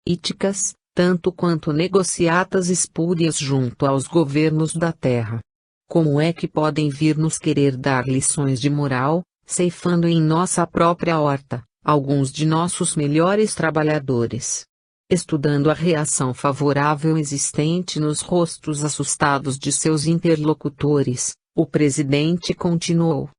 políticas, tanto quanto negociatas espúrias junto aos governos da terra. Como é que podem vir nos querer dar lições de moral, ceifando em nossa própria horta alguns de nossos melhores trabalhadores? Estudando a reação favorável existente nos rostos assustados de seus interlocutores, o presidente continuou: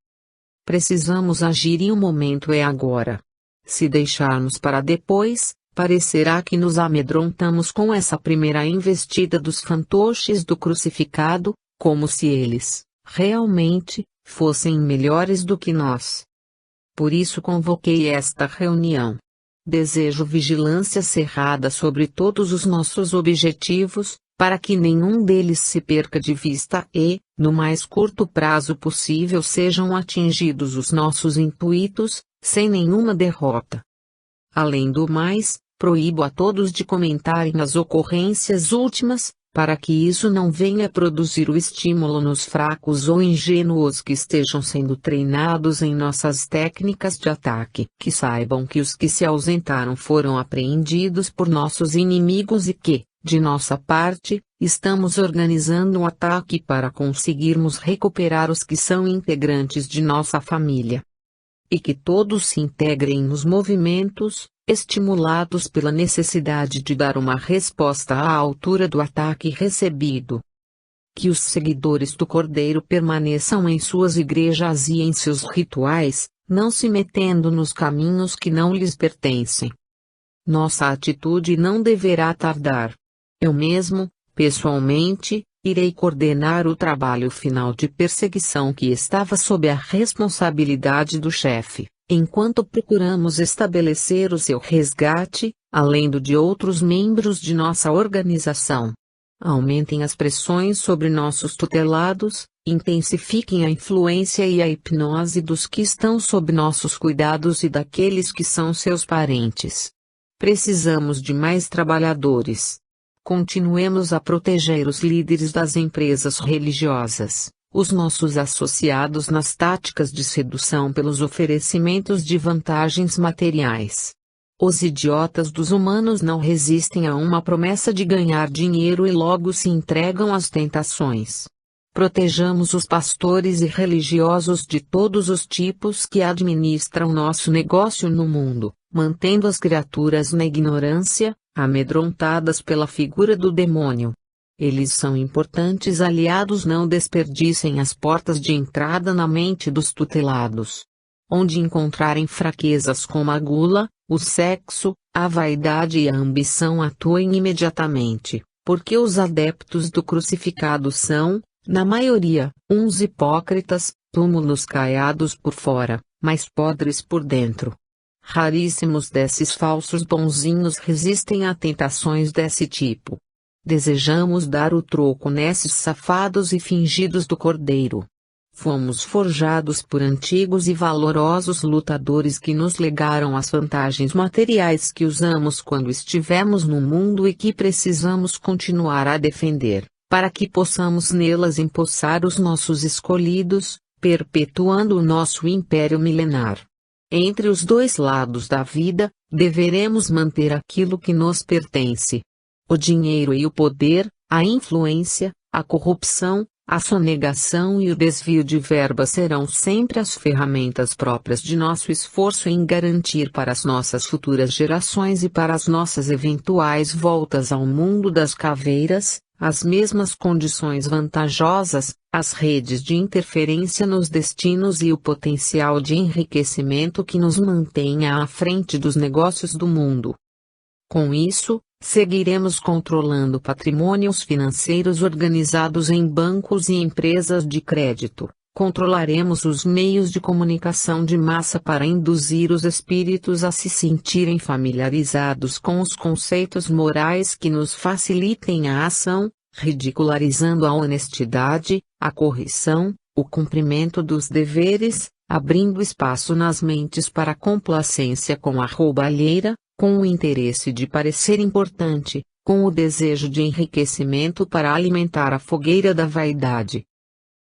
precisamos agir e o momento é agora. Se deixarmos para depois, parecerá que nos amedrontamos com essa primeira investida dos fantoches do crucificado, como se eles, realmente, fossem melhores do que nós. Por isso convoquei esta reunião. Desejo vigilância cerrada sobre todos os nossos objetivos, para que nenhum deles se perca de vista e, no mais curto prazo possível, sejam atingidos os nossos intuitos, sem nenhuma derrota. Além do mais, proíbo a todos de comentarem as ocorrências últimas, para que isso não venha produzir o estímulo nos fracos ou ingênuos que estejam sendo treinados em nossas técnicas de ataque. Que saibam que os que se ausentaram foram apreendidos por nossos inimigos e que, de nossa parte, estamos organizando um ataque para conseguirmos recuperar os que são integrantes de nossa família. E que todos se integrem nos movimentos, estimulados pela necessidade de dar uma resposta à altura do ataque recebido. Que os seguidores do Cordeiro permaneçam em suas igrejas e em seus rituais, não se metendo nos caminhos que não lhes pertencem. Nossa atitude não deverá tardar. Eu mesmo, pessoalmente, irei coordenar o trabalho final de perseguição que estava sob a responsabilidade do chefe, enquanto procuramos estabelecer o seu resgate, além do de outros membros de nossa organização. Aumentem as pressões sobre nossos tutelados, intensifiquem a influência e a hipnose dos que estão sob nossos cuidados e daqueles que são seus parentes. Precisamos de mais trabalhadores. Continuemos a proteger os líderes das empresas religiosas, os nossos associados nas táticas de sedução pelos oferecimentos de vantagens materiais. Os idiotas dos humanos não resistem a uma promessa de ganhar dinheiro e logo se entregam às tentações. Protejamos os pastores e religiosos de todos os tipos que administram nosso negócio no mundo, mantendo as criaturas na ignorância, amedrontadas pela figura do demônio. Eles são importantes aliados. Não desperdicem as portas de entrada na mente dos tutelados. Onde encontrarem fraquezas como a gula, o sexo, a vaidade e a ambição, atuem imediatamente, porque os adeptos do crucificado são, na maioria, uns hipócritas, túmulos caiados por fora, mas podres por dentro. Raríssimos desses falsos bonzinhos resistem a tentações desse tipo. Desejamos dar o troco nesses safados e fingidos do Cordeiro. Fomos forjados por antigos e valorosos lutadores que nos legaram as vantagens materiais que usamos quando estivemos no mundo e que precisamos continuar a defender, para que possamos nelas empossar os nossos escolhidos, perpetuando o nosso império milenar. Entre os dois lados da vida, deveremos manter aquilo que nos pertence. O dinheiro e o poder, a influência, a corrupção, a sonegação e o desvio de verba serão sempre as ferramentas próprias de nosso esforço em garantir para as nossas futuras gerações e para as nossas eventuais voltas ao mundo das caveiras, as mesmas condições vantajosas, as redes de interferência nos destinos e o potencial de enriquecimento que nos mantenha à frente dos negócios do mundo. Com isso, seguiremos controlando patrimônios financeiros organizados em bancos e empresas de crédito. Controlaremos os meios de comunicação de massa para induzir os espíritos a se sentirem familiarizados com os conceitos morais que nos facilitem a ação, ridicularizando a honestidade, a correção, o cumprimento dos deveres, abrindo espaço nas mentes para a complacência com a roubalheira, com o interesse de parecer importante, com o desejo de enriquecimento para alimentar a fogueira da vaidade.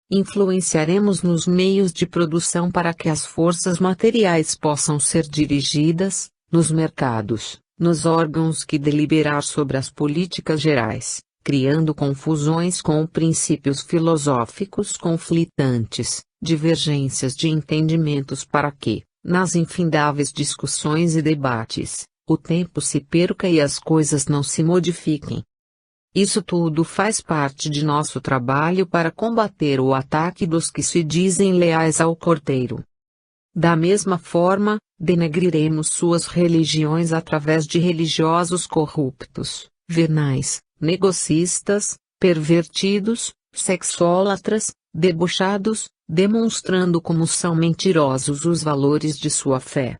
Influenciaremos nos meios de produção para que as forças materiais possam ser dirigidas, nos mercados, nos órgãos que deliberar sobre as políticas gerais, criando confusões com princípios filosóficos conflitantes, divergências de entendimentos para que, nas infindáveis discussões e debates, o tempo se perca e as coisas não se modifiquem. Isso tudo faz parte de nosso trabalho para combater o ataque dos que se dizem leais ao Cordeiro. Da mesma forma, denegriremos suas religiões através de religiosos corruptos, venais, negocistas, pervertidos, sexólatras, debochados, demonstrando como são mentirosos os valores de sua fé.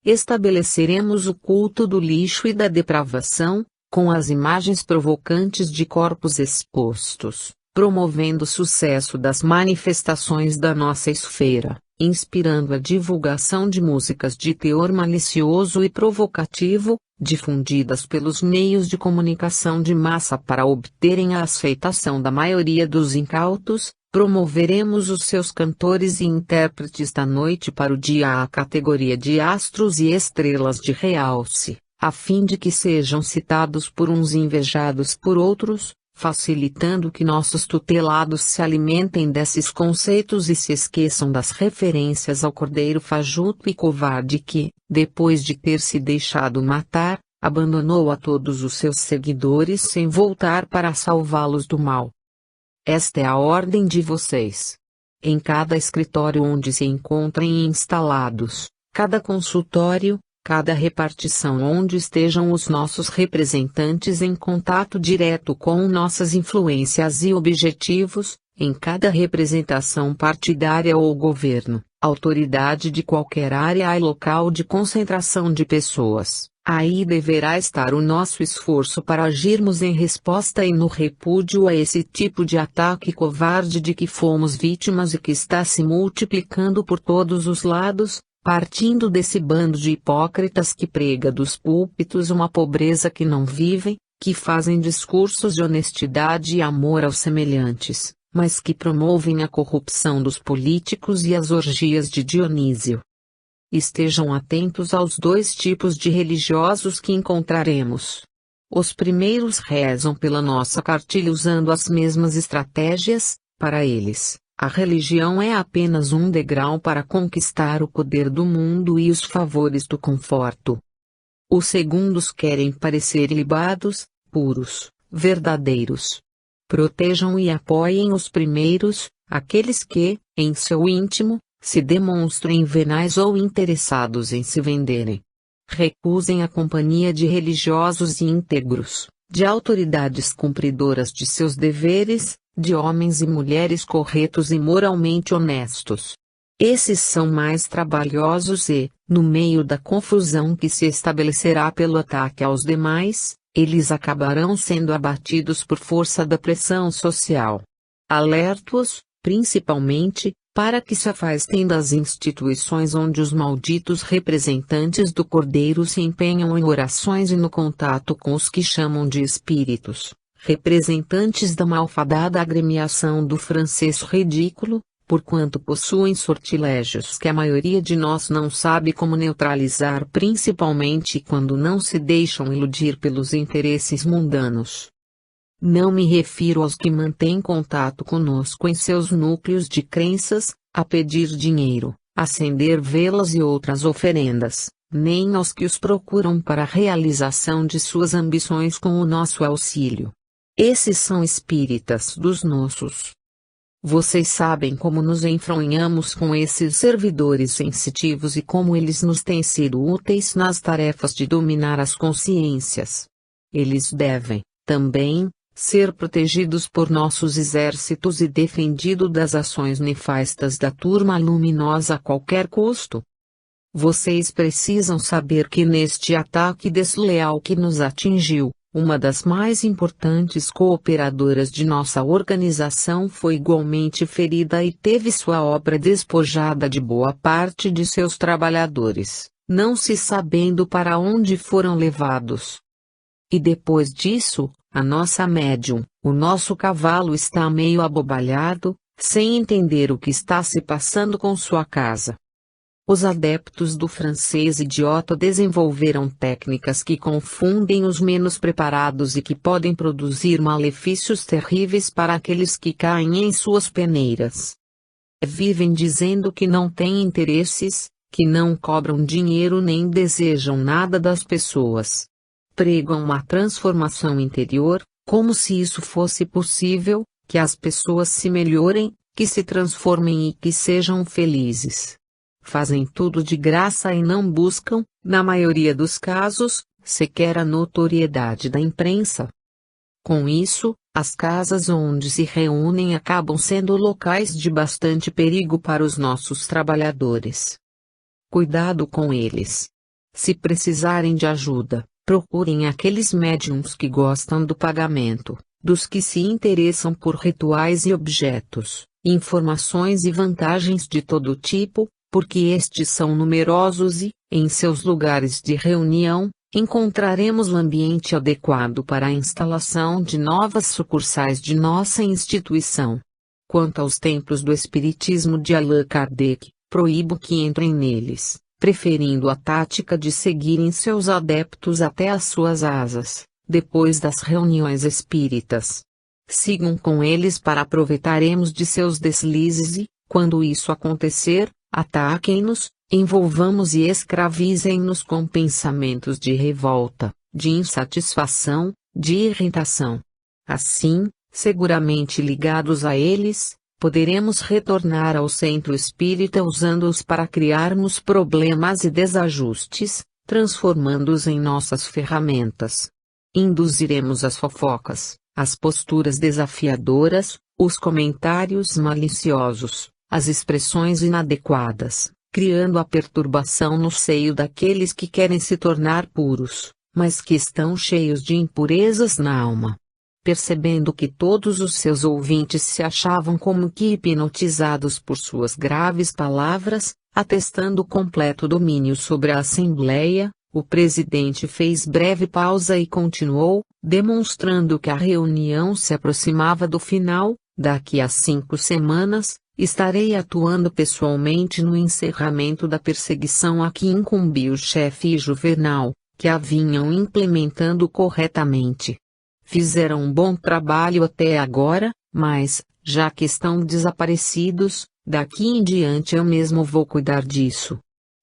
Estabeleceremos o culto do lixo e da depravação, com as imagens provocantes de corpos expostos, promovendo o sucesso das manifestações da nossa esfera, inspirando a divulgação de músicas de teor malicioso e provocativo, difundidas pelos meios de comunicação de massa para obterem a aceitação da maioria dos incautos. Promoveremos os seus cantores e intérpretes da noite para o dia à categoria de astros e estrelas de realce, a fim de que sejam citados por uns e invejados por outros, facilitando que nossos tutelados se alimentem desses conceitos e se esqueçam das referências ao Cordeiro fajuto e covarde que, depois de ter se deixado matar, abandonou a todos os seus seguidores sem voltar para salvá-los do mal. Esta é a ordem de vocês. Em cada escritório onde se encontrem instalados, cada consultório, cada repartição onde estejam os nossos representantes em contato direto com nossas influências e objetivos, em cada representação partidária ou governo, autoridade de qualquer área e local de concentração de pessoas. Aí deverá estar o nosso esforço para agirmos em resposta e no repúdio a esse tipo de ataque covarde de que fomos vítimas e que está se multiplicando por todos os lados, partindo desse bando de hipócritas que prega dos púlpitos uma pobreza que não vivem, que fazem discursos de honestidade e amor aos semelhantes, mas que promovem a corrupção dos políticos e as orgias de Dionísio. Estejam atentos aos dois tipos de religiosos que encontraremos. Os primeiros rezam pela nossa cartilha usando as mesmas estratégias. Para eles, a religião é apenas um degrau para conquistar o poder do mundo e os favores do conforto. Os segundos querem parecer ilibados, puros, verdadeiros. Protejam e apoiem os primeiros, aqueles que, em seu íntimo, se demonstrem venais ou interessados em se venderem. Recusem a companhia de religiosos e íntegros, de autoridades cumpridoras de seus deveres, de homens e mulheres corretos e moralmente honestos. Esses são mais trabalhosos e, no meio da confusão que se estabelecerá pelo ataque aos demais, eles acabarão sendo abatidos por força da pressão social. Alerto-os, principalmente, para que se afastem das instituições onde os malditos representantes do Cordeiro se empenham em orações e no contato com os que chamam de espíritos, representantes da malfadada agremiação do francês ridículo, porquanto possuem sortilégios que a maioria de nós não sabe como neutralizar, principalmente quando não se deixam iludir pelos interesses mundanos. Não me refiro aos que mantêm contato conosco em seus núcleos de crenças, a pedir dinheiro, acender velas e outras oferendas, nem aos que os procuram para a realização de suas ambições com o nosso auxílio. Esses são espíritas dos nossos. Vocês sabem como nos enfronhamos com esses servidores sensitivos e como eles nos têm sido úteis nas tarefas de dominar as consciências. Eles devem, também, ser protegidos por nossos exércitos e defendido das ações nefastas da turma luminosa a qualquer custo. Vocês precisam saber que neste ataque desleal que nos atingiu, uma das mais importantes cooperadoras de nossa organização foi igualmente ferida e teve sua obra despojada de boa parte de seus trabalhadores, não se sabendo para onde foram levados. E depois disso, a nossa médium, o nosso cavalo está meio abobalhado, sem entender o que está se passando com sua casa. Os adeptos do francês idiota desenvolveram técnicas que confundem os menos preparados e que podem produzir malefícios terríveis para aqueles que caem em suas peneiras. Vivem dizendo que não têm interesses, que não cobram dinheiro nem desejam nada das pessoas. Pregam uma transformação interior, como se isso fosse possível, que as pessoas se melhorem, que se transformem e que sejam felizes. Fazem tudo de graça e não buscam, na maioria dos casos, sequer a notoriedade da imprensa. Com isso, as casas onde se reúnem acabam sendo locais de bastante perigo para os nossos trabalhadores. Cuidado com eles. Se precisarem de ajuda, procurem aqueles médiums que gostam do pagamento, dos que se interessam por rituais e objetos, informações e vantagens de todo tipo, porque estes são numerosos e, em seus lugares de reunião, encontraremos o ambiente adequado para a instalação de novas sucursais de nossa instituição. Quanto aos templos do Espiritismo de Allan Kardec, proíbo que entrem neles, preferindo a tática de seguirem seus adeptos até as suas asas, depois das reuniões espíritas. Sigam com eles para aproveitaremos de seus deslizes e, quando isso acontecer, ataquem-nos, envolvamos e escravizem-nos com pensamentos de revolta, de insatisfação, de irritação. Assim, seguramente ligados a eles, poderemos retornar ao centro espírita usando-os para criarmos problemas e desajustes, transformando-os em nossas ferramentas. Induziremos as fofocas, as posturas desafiadoras, os comentários maliciosos, as expressões inadequadas, criando a perturbação no seio daqueles que querem se tornar puros, mas que estão cheios de impurezas na alma. Percebendo que todos os seus ouvintes se achavam como que hipnotizados por suas graves palavras, atestando completo domínio sobre a Assembleia, o presidente fez breve pausa e continuou, demonstrando que a reunião se aproximava do final. Daqui a 5 semanas, estarei atuando pessoalmente no encerramento da perseguição a que incumbiu o chefe Juvenal, que a vinham implementando corretamente. Fizeram um bom trabalho até agora, mas, já que estão desaparecidos, daqui em diante eu mesmo vou cuidar disso.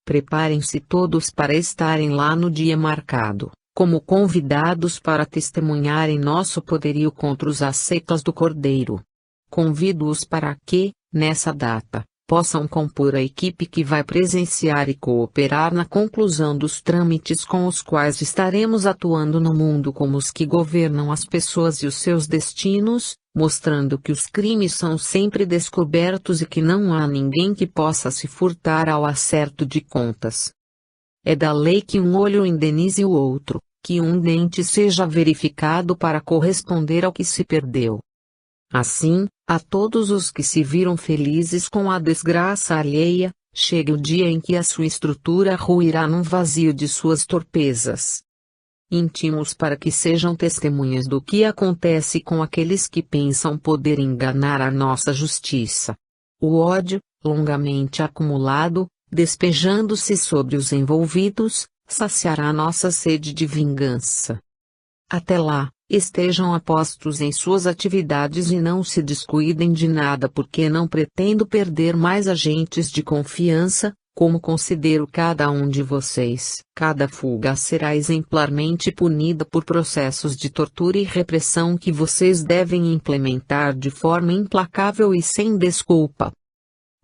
Preparem-se todos para estarem lá no dia marcado, como convidados para testemunharem nosso poderio contra os ascetas do Cordeiro. Convido-os para que, nessa data, possam compor a equipe que vai presenciar e cooperar na conclusão dos trâmites com os quais estaremos atuando no mundo como os que governam as pessoas e os seus destinos, mostrando que os crimes são sempre descobertos e que não há ninguém que possa se furtar ao acerto de contas. É da lei que um olho indenize o outro, que um dente seja verificado para corresponder ao que se perdeu. Assim, a todos os que se viram felizes com a desgraça alheia, chega o dia em que a sua estrutura ruirá num vazio de suas torpezas. Intimo-os para que sejam testemunhas do que acontece com aqueles que pensam poder enganar a nossa justiça. O ódio, longamente acumulado, despejando-se sobre os envolvidos, saciará nossa sede de vingança. Até lá, estejam apostos em suas atividades e não se descuidem de nada porque não pretendo perder mais agentes de confiança, como considero cada um de vocês. Cada fuga será exemplarmente punida por processos de tortura e repressão que vocês devem implementar de forma implacável e sem desculpa.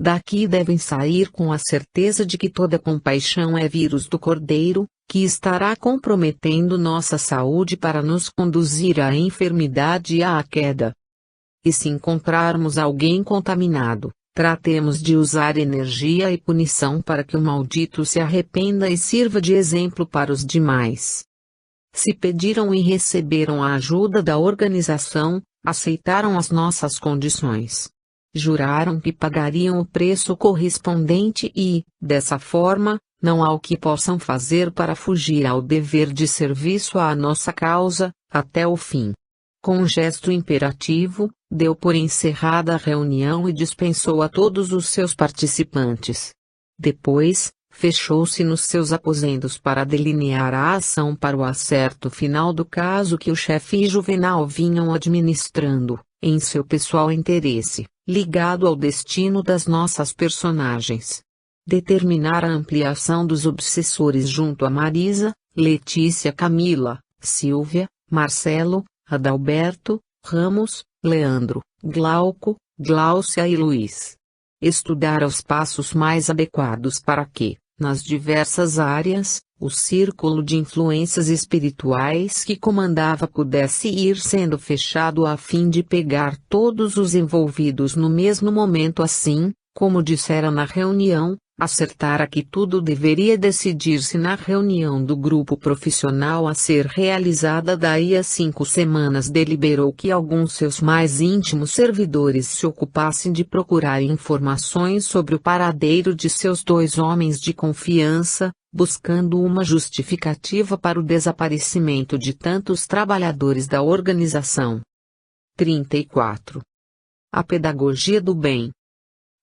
Daqui devem sair com a certeza de que toda compaixão é vírus do Cordeiro, que estará comprometendo nossa saúde para nos conduzir à enfermidade e à queda. E se encontrarmos alguém contaminado, tratemos de usar energia e punição para que o maldito se arrependa e sirva de exemplo para os demais. Se pediram e receberam a ajuda da organização, aceitaram as nossas condições. Juraram que pagariam o preço correspondente e, dessa forma, não há o que possam fazer para fugir ao dever de serviço à nossa causa, até o fim. Com um gesto imperativo, deu por encerrada a reunião e dispensou a todos os seus participantes. Depois, fechou-se nos seus aposentos para delinear a ação para o acerto final do caso que o chefe e Juvenal vinham administrando, em seu pessoal interesse, ligado ao destino das nossas personagens. Determinar a ampliação dos obsessores junto a Marisa, Letícia, Camila, Silvia, Marcelo, Adalberto, Ramos, Leandro, Glauco, Gláucia e Luiz. Estudar os passos mais adequados para que, nas diversas áreas, o círculo de influências espirituais que comandava pudesse ir sendo fechado a fim de pegar todos os envolvidos no mesmo momento assim, como dissera na reunião, acertara que tudo deveria decidir-se na reunião do grupo profissional a ser realizada daí a 5 semanas. Deliberou que alguns seus mais íntimos servidores se ocupassem de procurar informações sobre o paradeiro de seus 2 homens de confiança, buscando uma justificativa para o desaparecimento de tantos trabalhadores da organização. 34. A pedagogia do bem.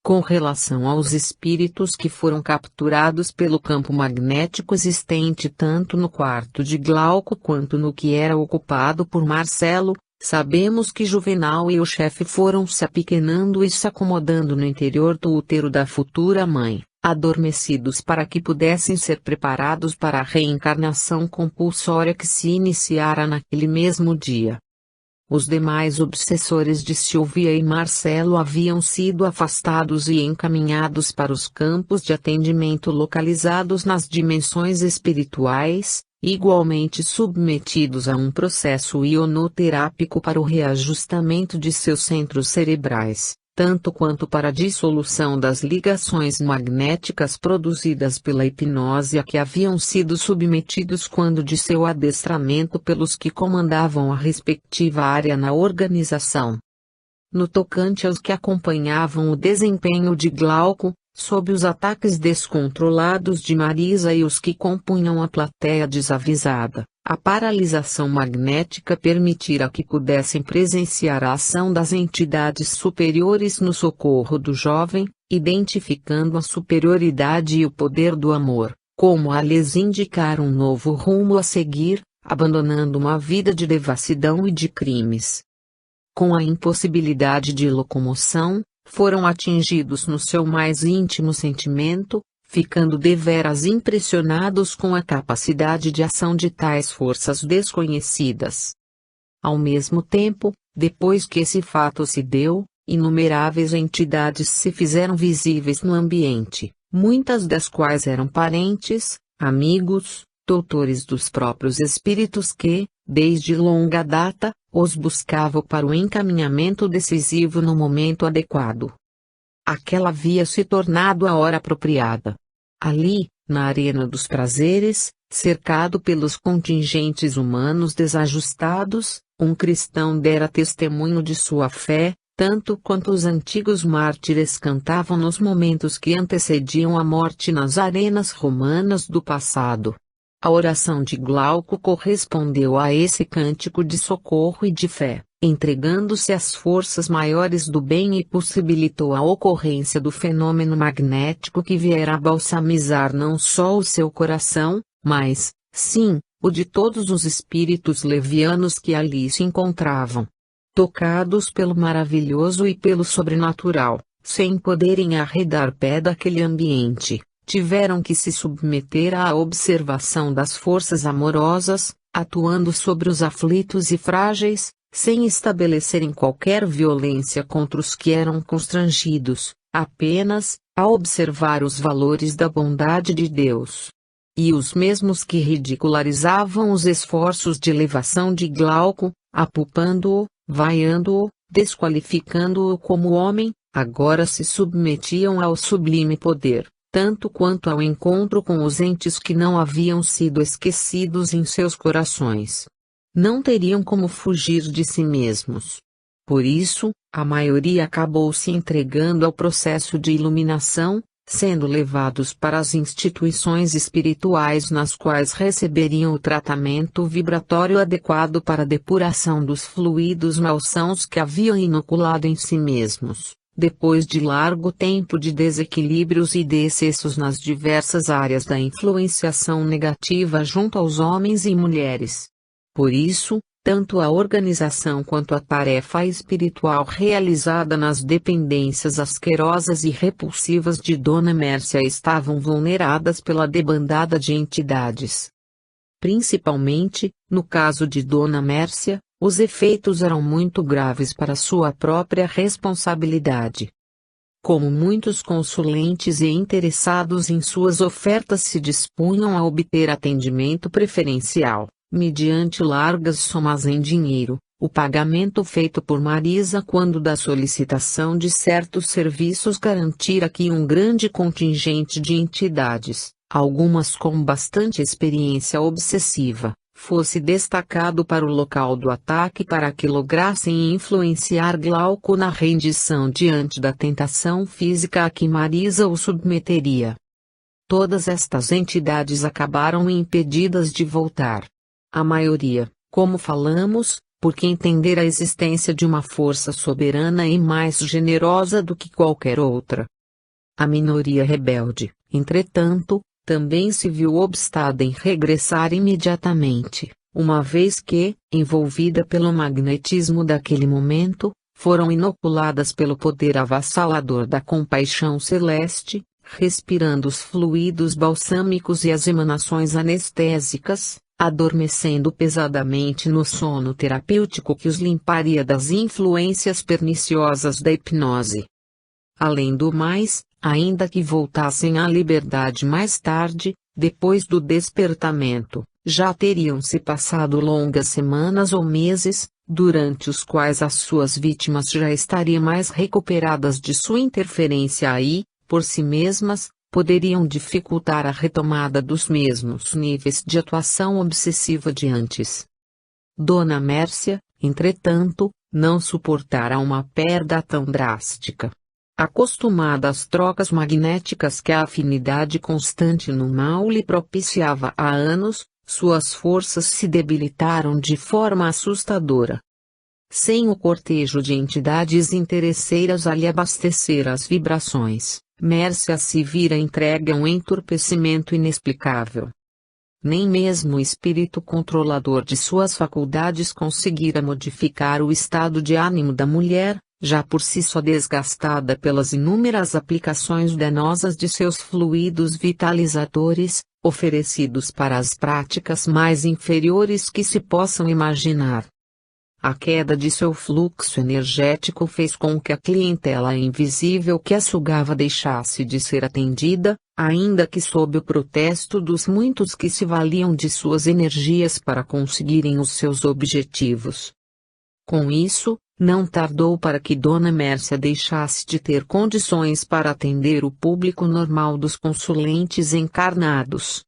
Com relação aos espíritos que foram capturados pelo campo magnético existente tanto no quarto de Glauco quanto no que era ocupado por Marcelo, sabemos que Juvenal e o chefe foram se apequenando e se acomodando no interior do útero da futura mãe, adormecidos para que pudessem ser preparados para a reencarnação compulsória que se iniciara naquele mesmo dia. Os demais obsessores de Silvia e Marcelo haviam sido afastados e encaminhados para os campos de atendimento localizados nas dimensões espirituais, igualmente submetidos a um processo ionoterápico para o reajustamento de seus centros cerebrais, tanto quanto para a dissolução das ligações magnéticas produzidas pela hipnose a que haviam sido submetidos quando de seu adestramento pelos que comandavam a respectiva área na organização. No tocante aos que acompanhavam o desempenho de Glauco, sob os ataques descontrolados de Marisa e os que compunham a plateia desavisada, a paralisação magnética permitira que pudessem presenciar a ação das entidades superiores no socorro do jovem, identificando a superioridade e o poder do amor, como a lhes indicar um novo rumo a seguir, abandonando uma vida de devassidão e de crimes. Com a impossibilidade de locomoção, foram atingidos no seu mais íntimo sentimento, ficando deveras impressionados com a capacidade de ação de tais forças desconhecidas. Ao mesmo tempo, depois que esse fato se deu, inumeráveis entidades se fizeram visíveis no ambiente, muitas das quais eram parentes, amigos, doutores dos próprios espíritos que, desde longa data, os buscavam para o encaminhamento decisivo no momento adequado. Aquela havia se tornado a hora apropriada. Ali, na arena dos prazeres, cercado pelos contingentes humanos desajustados, um cristão dera testemunho de sua fé, tanto quanto os antigos mártires cantavam nos momentos que antecediam a morte nas arenas romanas do passado. A oração de Glauco correspondeu a esse cântico de socorro e de fé, entregando-se às forças maiores do bem e possibilitou a ocorrência do fenômeno magnético que viera a balsamizar não só o seu coração, mas, sim, o de todos os espíritos levianos que ali se encontravam. Tocados pelo maravilhoso e pelo sobrenatural, sem poderem arredar pé daquele ambiente, tiveram que se submeter à observação das forças amorosas, atuando sobre os aflitos e frágeis, sem estabelecerem qualquer violência contra os que eram constrangidos, apenas, a observar os valores da bondade de Deus. E os mesmos que ridicularizavam os esforços de elevação de Glauco, apupando-o, vaiando-o, desqualificando-o como homem, agora se submetiam ao sublime poder, tanto quanto ao encontro com os entes que não haviam sido esquecidos em seus corações. Não teriam como fugir de si mesmos. Por isso, a maioria acabou se entregando ao processo de iluminação, sendo levados para as instituições espirituais nas quais receberiam o tratamento vibratório adequado para a depuração dos fluidos malsãos que haviam inoculado em si mesmos, depois de largo tempo de desequilíbrios e de excessos nas diversas áreas da influenciação negativa junto aos homens e mulheres. Por isso, tanto a organização quanto a tarefa espiritual realizada nas dependências asquerosas e repulsivas de Dona Mércia estavam vulneradas pela debandada de entidades. Principalmente, no caso de Dona Mércia, os efeitos eram muito graves para sua própria responsabilidade. Como muitos consulentes e interessados em suas ofertas se dispunham a obter atendimento preferencial, mediante largas somas em dinheiro, o pagamento feito por Marisa quando da solicitação de certos serviços garantira que um grande contingente de entidades, algumas com bastante experiência obsessiva, fosse destacado para o local do ataque para que lograssem influenciar Glauco na rendição diante da tentação física a que Marisa o submeteria. Todas estas entidades acabaram impedidas de voltar. A maioria, como falamos, porque entender a existência de uma força soberana e mais generosa do que qualquer outra. A minoria rebelde, entretanto, também se viu obstada em regressar imediatamente, uma vez que, envolvida pelo magnetismo daquele momento, foram inoculadas pelo poder avassalador da compaixão celeste, respirando os fluidos balsâmicos e as emanações anestésicas, adormecendo pesadamente no sono terapêutico que os limparia das influências perniciosas da hipnose. Além do mais, ainda que voltassem à liberdade mais tarde, depois do despertamento, já teriam se passado longas semanas ou meses, durante os quais as suas vítimas já estariam mais recuperadas de sua interferência e, por si mesmas, poderiam dificultar a retomada dos mesmos níveis de atuação obsessiva de antes. Dona Mércia, entretanto, não suportara uma perda tão drástica. Acostumada às trocas magnéticas que a afinidade constante no mal lhe propiciava há anos, suas forças se debilitaram de forma assustadora. Sem o cortejo de entidades interesseiras a lhe abastecer as vibrações, Mércia se vira entregue a um entorpecimento inexplicável. Nem mesmo o espírito controlador de suas faculdades conseguira modificar o estado de ânimo da mulher, já por si só desgastada pelas inúmeras aplicações danosas de seus fluidos vitalizadores, oferecidos para as práticas mais inferiores que se possam imaginar. A queda de seu fluxo energético fez com que a clientela invisível que a sugava deixasse de ser atendida, ainda que sob o protesto dos muitos que se valiam de suas energias para conseguirem os seus objetivos. Com isso, não tardou para que Dona Mércia deixasse de ter condições para atender o público normal dos consulentes encarnados.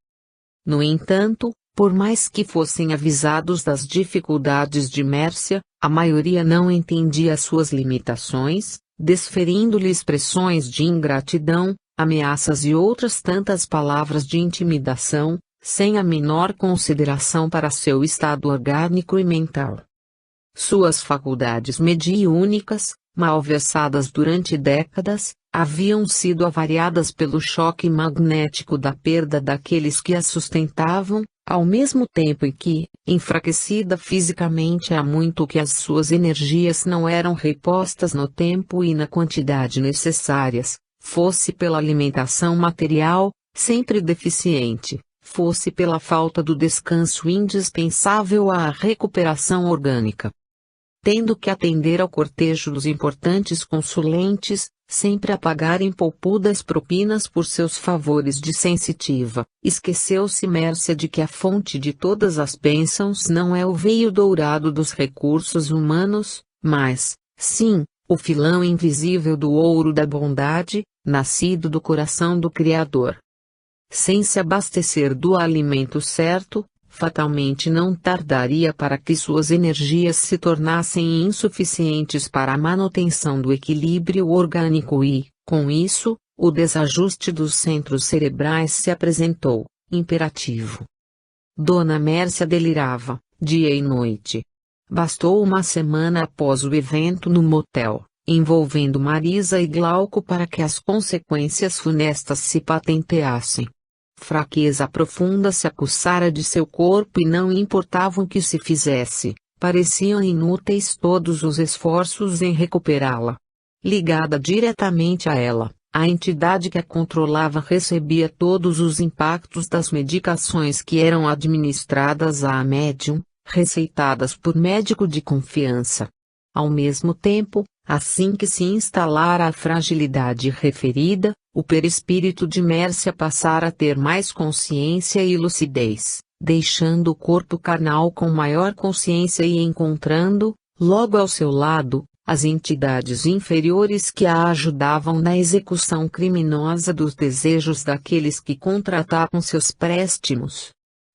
No entanto, por mais que fossem avisados das dificuldades de Mércia, a maioria não entendia suas limitações, desferindo-lhe expressões de ingratidão, ameaças e outras tantas palavras de intimidação, sem a menor consideração para seu estado orgânico e mental. Suas faculdades mediúnicas, malversadas durante décadas, haviam sido avariadas pelo choque magnético da perda daqueles que a sustentavam, ao mesmo tempo em que, enfraquecida fisicamente há muito que as suas energias não eram repostas no tempo e na quantidade necessárias, fosse pela alimentação material, sempre deficiente, fosse pela falta do descanso indispensável à recuperação orgânica. Tendo que atender ao cortejo dos importantes consulentes, sempre a pagarem poupudas propinas por seus favores de sensitiva, esqueceu-se Mércia de que a fonte de todas as bênçãos não é o veio dourado dos recursos humanos, mas, sim, o filão invisível do ouro da bondade, nascido do coração do Criador. Sem se abastecer do alimento certo, fatalmente não tardaria para que suas energias se tornassem insuficientes para a manutenção do equilíbrio orgânico e, com isso, o desajuste dos centros cerebrais se apresentou, imperativo. Dona Mércia delirava, dia e noite. Bastou uma semana após o evento no motel, envolvendo Marisa e Glauco para que as consequências funestas se patenteassem. Fraqueza profunda se acussara de seu corpo e não importava o que se fizesse, pareciam inúteis todos os esforços em recuperá-la. Ligada diretamente a ela, a entidade que a controlava recebia todos os impactos das medicações que eram administradas à médium, receitadas por médico de confiança. Ao mesmo tempo, assim que se instalara a fragilidade referida, o perispírito de Mércia passara a ter mais consciência e lucidez, deixando o corpo carnal com maior consciência e encontrando, logo ao seu lado, as entidades inferiores que a ajudavam na execução criminosa dos desejos daqueles que contratavam seus préstimos.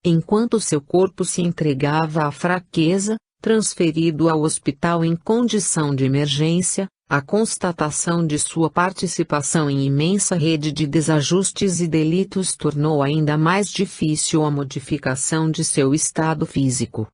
Enquanto seu corpo se entregava à fraqueza, transferido ao hospital em condição de emergência, a constatação de sua participação em imensa rede de desajustes e delitos tornou ainda mais difícil a modificação de seu estado físico.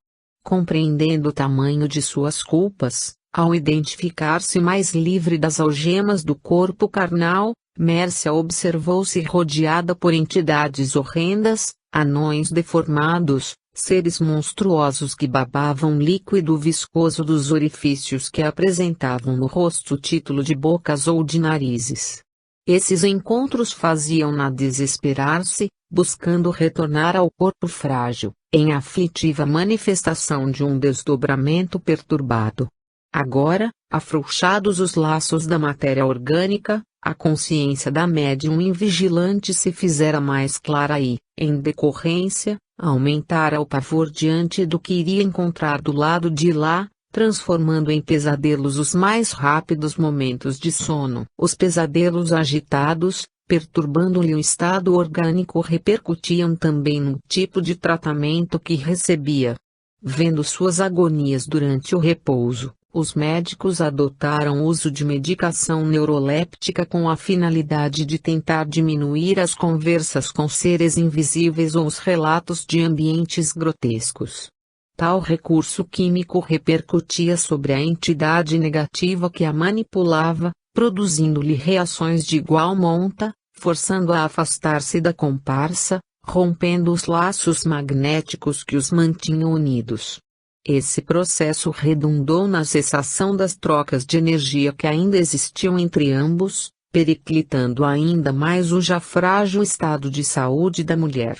Compreendendo o tamanho de suas culpas, ao identificar-se mais livre das algemas do corpo carnal, Mércia observou-se rodeada por entidades horrendas, anões deformados, seres monstruosos que babavam líquido viscoso dos orifícios que apresentavam no rosto título de bocas ou de narizes. Esses encontros faziam-na desesperar-se, buscando retornar ao corpo frágil, em aflitiva manifestação de um desdobramento perturbado. Agora, afrouxados os laços da matéria orgânica, a consciência da médium invigilante se fizera mais clara e, em decorrência, aumentara o pavor diante do que iria encontrar do lado de lá, transformando em pesadelos os mais rápidos momentos de sono. Os pesadelos agitados, perturbando-lhe o estado orgânico, repercutiam também no tipo de tratamento que recebia. Vendo suas agonias durante o repouso, os médicos adotaram o uso de medicação neuroléptica com a finalidade de tentar diminuir as conversas com seres invisíveis ou os relatos de ambientes grotescos. Tal recurso químico repercutia sobre a entidade negativa que a manipulava, produzindo-lhe reações de igual monta, forçando-a a afastar-se da comparsa, rompendo os laços magnéticos que os mantinham unidos. Esse processo redundou na cessação das trocas de energia que ainda existiam entre ambos, periclitando ainda mais o já frágil estado de saúde da mulher.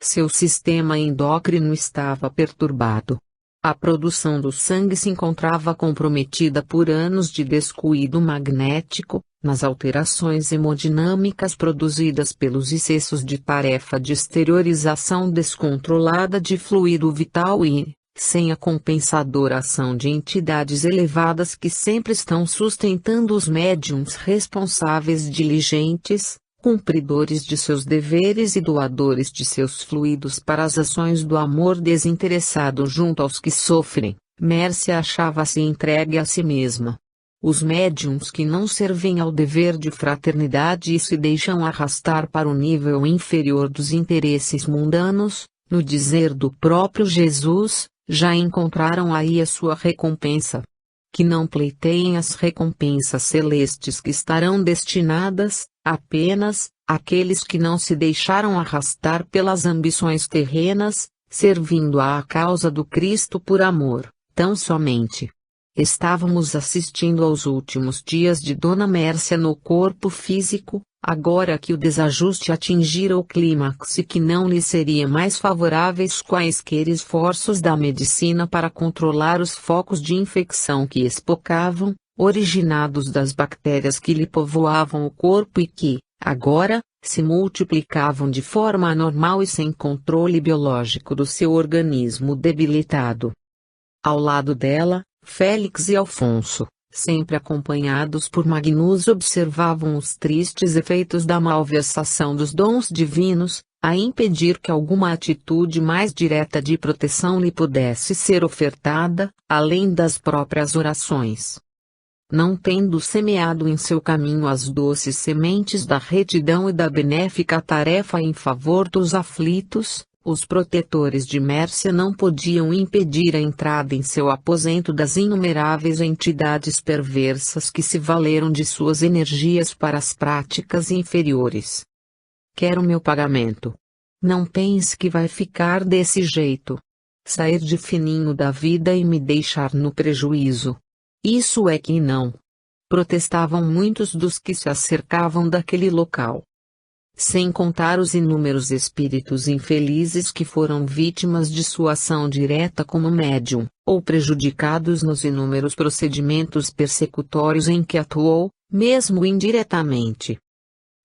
Seu sistema endócrino estava perturbado. A produção do sangue se encontrava comprometida por anos de descuido magnético, nas alterações hemodinâmicas produzidas pelos excessos de tarefa de exteriorização descontrolada de fluido vital e, sem a compensadora ação de entidades elevadas que sempre estão sustentando os médiums responsáveis diligentes, cumpridores de seus deveres e doadores de seus fluidos para as ações do amor desinteressado junto aos que sofrem, Mércia achava-se entregue a si mesma. Os médiums que não servem ao dever de fraternidade e se deixam arrastar para o nível inferior dos interesses mundanos, no dizer do próprio Jesus, já encontraram aí a sua recompensa. Que não pleiteiem as recompensas celestes que estarão destinadas, apenas, àqueles que não se deixaram arrastar pelas ambições terrenas, servindo à causa do Cristo por amor, tão somente. Estávamos assistindo aos últimos dias de Dona Mércia no corpo físico, agora que o desajuste atingira o clímax e que não lhe seria mais favoráveis quaisquer esforços da medicina para controlar os focos de infecção que espocavam, originados das bactérias que lhe povoavam o corpo e que, agora, se multiplicavam de forma anormal e sem controle biológico do seu organismo debilitado. Ao lado dela, Félix e Alfonso, sempre acompanhados por Magnus, observavam os tristes efeitos da malversação dos dons divinos, a impedir que alguma atitude mais direta de proteção lhe pudesse ser ofertada, além das próprias orações. Não tendo semeado em seu caminho as doces sementes da retidão e da benéfica tarefa em favor dos aflitos, os protetores de Mércia não podiam impedir a entrada em seu aposento das inumeráveis entidades perversas que se valeram de suas energias para as práticas inferiores. Quero meu pagamento. Não pense que vai ficar desse jeito. Sair de fininho da vida e me deixar no prejuízo. Isso é que não. Protestavam muitos dos que se acercavam daquele local. Sem contar os inúmeros espíritos infelizes que foram vítimas de sua ação direta como médium, ou prejudicados nos inúmeros procedimentos persecutórios em que atuou, mesmo indiretamente.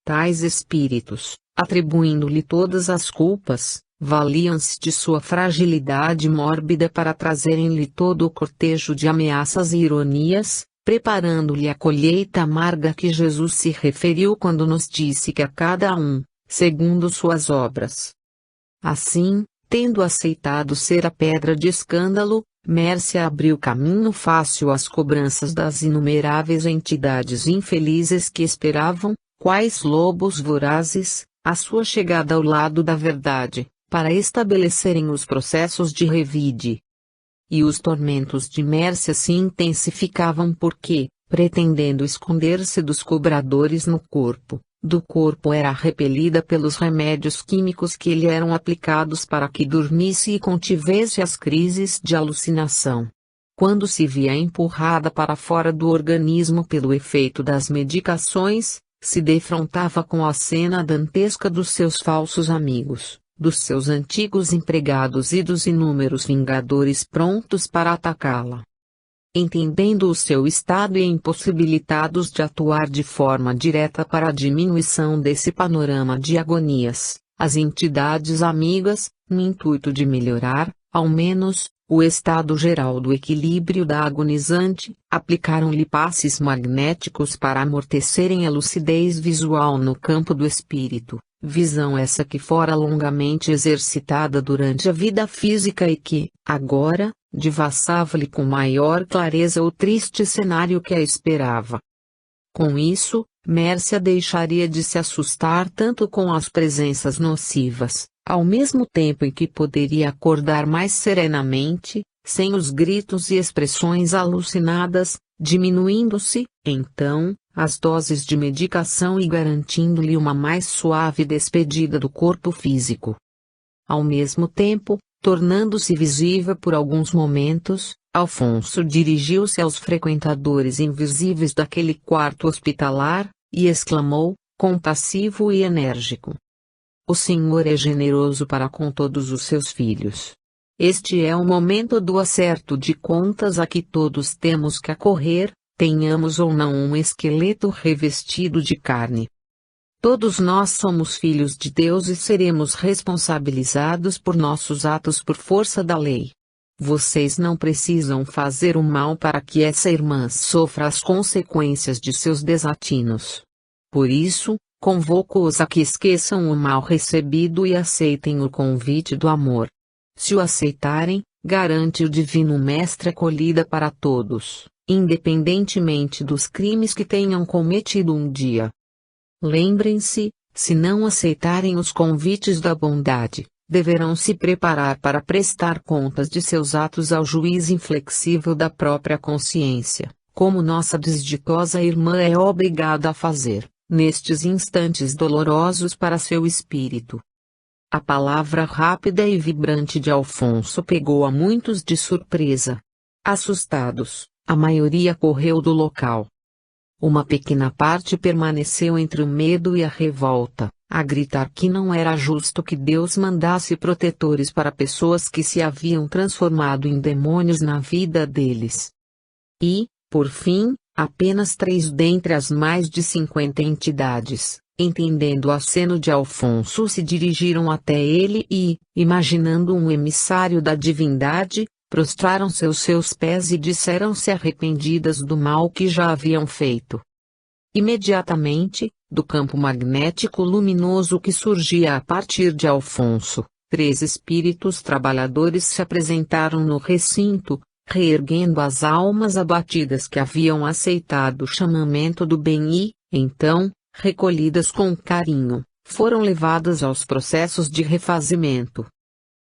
Tais espíritos, atribuindo-lhe todas as culpas, valiam-se de sua fragilidade mórbida para trazerem-lhe todo o cortejo de ameaças e ironias, preparando-lhe a colheita amarga que Jesus se referiu quando nos disse que a cada um, segundo suas obras. Assim, tendo aceitado ser a pedra de escândalo, Mércia abriu caminho fácil às cobranças das inumeráveis entidades infelizes que esperavam, quais lobos vorazes, a sua chegada ao lado da verdade, para estabelecerem os processos de revide. E os tormentos de Mércia se intensificavam porque, pretendendo esconder-se dos cobradores no corpo, do corpo era repelida pelos remédios químicos que lhe eram aplicados para que dormisse e contivesse as crises de alucinação. Quando se via empurrada para fora do organismo pelo efeito das medicações, se defrontava com a cena dantesca dos seus falsos amigos, dos seus antigos empregados e dos inúmeros vingadores prontos para atacá-la. Entendendo o seu estado e impossibilitados de atuar de forma direta para a diminuição desse panorama de agonias, as entidades amigas, no intuito de melhorar, ao menos, o estado geral do equilíbrio da agonizante, aplicaram-lhe passes magnéticos para amortecerem a lucidez visual no campo do espírito. Visão essa que fora longamente exercitada durante a vida física e que, agora, devassava-lhe com maior clareza o triste cenário que a esperava. Com isso, Mércia deixaria de se assustar tanto com as presenças nocivas, ao mesmo tempo em que poderia acordar mais serenamente, sem os gritos e expressões alucinadas, diminuindo-se, então, as doses de medicação e garantindo-lhe uma mais suave despedida do corpo físico. Ao mesmo tempo, tornando-se visível por alguns momentos, Alfonso dirigiu-se aos frequentadores invisíveis daquele quarto hospitalar, e exclamou, compassivo e enérgico: "O Senhor é generoso para com todos os seus filhos. Este é o momento do acerto de contas a que todos temos que acorrer, tenhamos ou não um esqueleto revestido de carne. Todos nós somos filhos de Deus e seremos responsabilizados por nossos atos por força da lei. Vocês não precisam fazer o mal para que essa irmã sofra as consequências de seus desatinos. Por isso, convoco-os a que esqueçam o mal recebido e aceitem o convite do amor. Se o aceitarem, garante o Divino Mestre acolhida para todos, independentemente dos crimes que tenham cometido um dia. Lembrem-se, se não aceitarem os convites da bondade, deverão se preparar para prestar contas de seus atos ao juiz inflexível da própria consciência, como nossa desditosa irmã é obrigada a fazer, nestes instantes dolorosos para seu espírito." A palavra rápida e vibrante de Alfonso pegou a muitos de surpresa. Assustados, a maioria correu do local. Uma pequena parte permaneceu entre o medo e a revolta, a gritar que não era justo que Deus mandasse protetores para pessoas que se haviam transformado em demônios na vida deles. E, por fim, apenas 3 dentre as mais de 50 entidades, entendendo o aceno de Alfonso, se dirigiram até ele e, imaginando um emissário da divindade, prostraram-se aos seus pés e disseram-se arrependidas do mal que já haviam feito. Imediatamente, do campo magnético luminoso que surgia a partir de Alfonso, 3 espíritos trabalhadores se apresentaram no recinto, reerguendo as almas abatidas que haviam aceitado o chamamento do bem e, então, recolhidas com carinho, foram levadas aos processos de refazimento.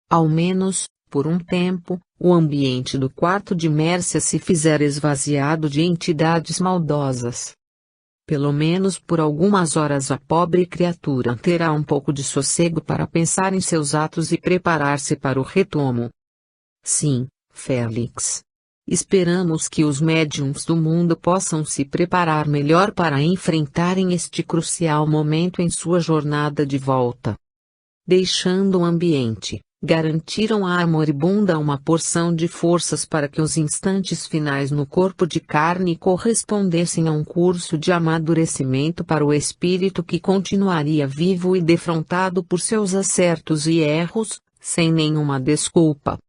Ao menos, por um tempo, o ambiente do quarto de Mércia se fizera esvaziado de entidades maldosas. Pelo menos por algumas horas a pobre criatura terá um pouco de sossego para pensar em seus atos e preparar-se para o retomo. Sim, Félix. Esperamos que os médiums do mundo possam se preparar melhor para enfrentarem este crucial momento em sua jornada de volta. Deixando o ambiente, garantiram à moribunda uma porção de forças para que os instantes finais no corpo de carne correspondessem a um curso de amadurecimento para o espírito que continuaria vivo e defrontado por seus acertos e erros, sem nenhuma desculpa.